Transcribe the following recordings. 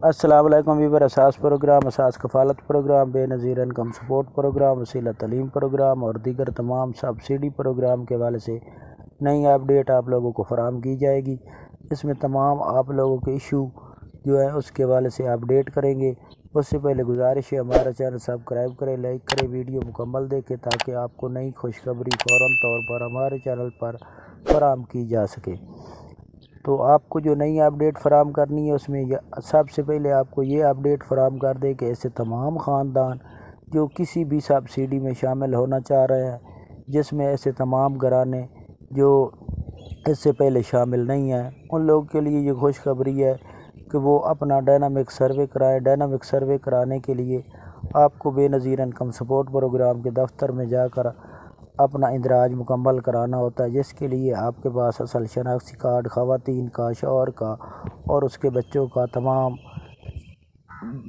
السلام علیکم ویور اساس پروگرام، اساس کفالت پروگرام، بے نظیر انکم سپورٹ پروگرام، وسیلہ تعلیم پروگرام اور دیگر تمام سبسڈی پروگرام کے حوالے سے نئی اپڈیٹ آپ لوگوں کو فراہم کی جائے گی۔ اس میں تمام آپ لوگوں کے ایشو جو ہے اس کے حوالے سے اپڈیٹ کریں گے۔ اس سے پہلے گزارش ہے ہمارا چینل سبسکرائب کریں، لائک کریں، ویڈیو مکمل دیکھیں تاکہ آپ کو نئی خوشخبری فوراً طور پر ہمارے چینل پر فراہم کی جا سکے۔ تو آپ کو جو نئی اپڈیٹ فراہم کرنی ہے اس میں سب سے پہلے آپ کو یہ اپڈیٹ فراہم کر دیں کہ ایسے تمام خاندان جو کسی بھی سبسڈی میں شامل ہونا چاہ رہے ہیں، جس میں ایسے تمام گھرانے جو اس سے پہلے شامل نہیں ہیں، ان لوگوں کے لیے یہ خوشخبری ہے کہ وہ اپنا ڈائنامک سروے کرائیں۔ ڈائنامک سروے کرانے کے لیے آپ کو بے نظیر انکم سپورٹ پروگرام کے دفتر میں جا کر اپنا اندراج مکمل کرانا ہوتا ہے، جس کے لیے آپ کے پاس اصل شناختی کارڈ، خواتین کا، شوہر کا اور اس کے بچوں کا تمام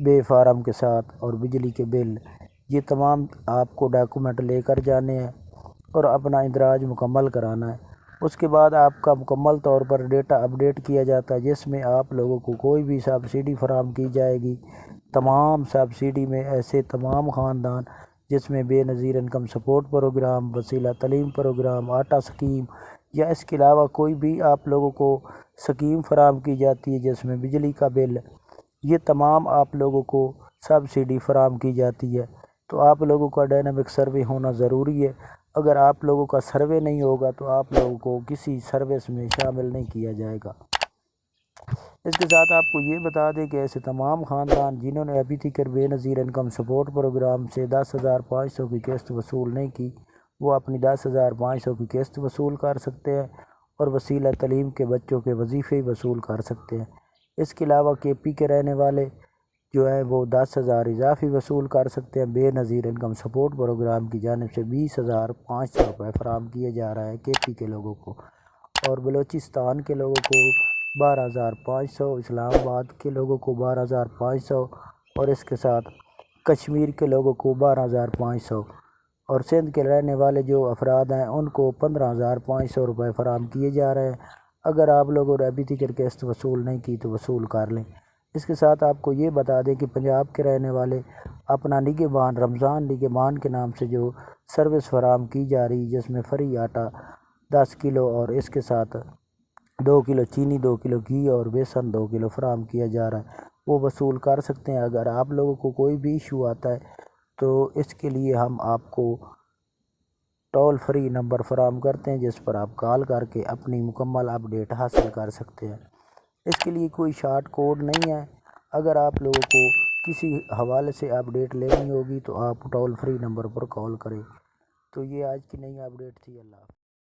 بے فارم کے ساتھ اور بجلی کے بل، یہ تمام آپ کو ڈاکومنٹ لے کر جانے ہیں اور اپنا اندراج مکمل کرانا ہے۔ اس کے بعد آپ کا مکمل طور پر ڈیٹا اپڈیٹ کیا جاتا ہے، جس میں آپ لوگوں کو کوئی بھی سبسڈی فراہم کی جائے گی۔ تمام سبسڈی میں ایسے تمام خاندان جس میں بے نظیر انکم سپورٹ پروگرام، وسیلہ تعلیم پروگرام، آٹا سکیم یا اس کے علاوہ کوئی بھی آپ لوگوں کو سکیم فراہم کی جاتی ہے جس میں بجلی کا بل، یہ تمام آپ لوگوں کو سبسڈی فراہم کی جاتی ہے۔ تو آپ لوگوں کا ڈائنامک سروے ہونا ضروری ہے۔ اگر آپ لوگوں کا سروے نہیں ہوگا تو آپ لوگوں کو کسی سروس میں شامل نہیں کیا جائے گا۔ اس کے ساتھ آپ کو یہ بتا دیں کہ ایسے تمام خاندان جنہوں نے ابھی تک بے نظیر انکم سپورٹ پروگرام سے 10,500 کی قسط وصول نہیں کی، وہ اپنی 10,500 کی قسط وصول کر سکتے ہیں اور وسیلہ تعلیم کے بچوں کے وظیفے وصول کر سکتے ہیں۔ اس کے علاوہ کے پی کے رہنے والے جو ہیں وہ 10,000 اضافی وصول کر سکتے ہیں۔ بے نظیر انکم سپورٹ پروگرام کی جانب سے 20,500 روپے فراہم کیے جا رہا ہے کے پی کے لوگوں کو، اور بلوچستان کے لوگوں کو 12,500، اسلام آباد کے لوگوں کو 12,500 اور اس کے ساتھ کشمیر کے لوگوں کو 12,500 اور سندھ کے رہنے والے جو افراد ہیں ان کو 15,500 روپے فراہم کیے جا رہے ہیں۔ اگر آپ لوگوں نے ابھی تک قسط وصول نہیں کی تو وصول کر لیں۔ اس کے ساتھ آپ کو یہ بتا دیں کہ پنجاب کے رہنے والے اپنا نگہبان رمضان نگہبان کے نام سے جو سروس فراہم کی جا رہی ہے، جس میں فری آٹا 10 کلو اور اس کے ساتھ 2 کلو چینی، 2 کلو گھی اور بیسن 2 کلو فراہم کیا جا رہا ہے، وہ وصول کر سکتے ہیں۔ اگر آپ لوگوں کو کوئی بھی ایشو آتا ہے تو اس کے لیے ہم آپ کو ٹول فری نمبر فراہم کرتے ہیں، جس پر آپ کال کر کے اپنی مکمل اپڈیٹ حاصل کر سکتے ہیں۔ اس کے لیے کوئی شارٹ کوڈ نہیں ہے۔ اگر آپ لوگوں کو کسی حوالے سے اپڈیٹ لینی ہوگی تو آپ ٹول فری نمبر پر کال کریں۔ تو یہ آج کی نئی اپڈیٹ تھی۔ اللہ حافظ۔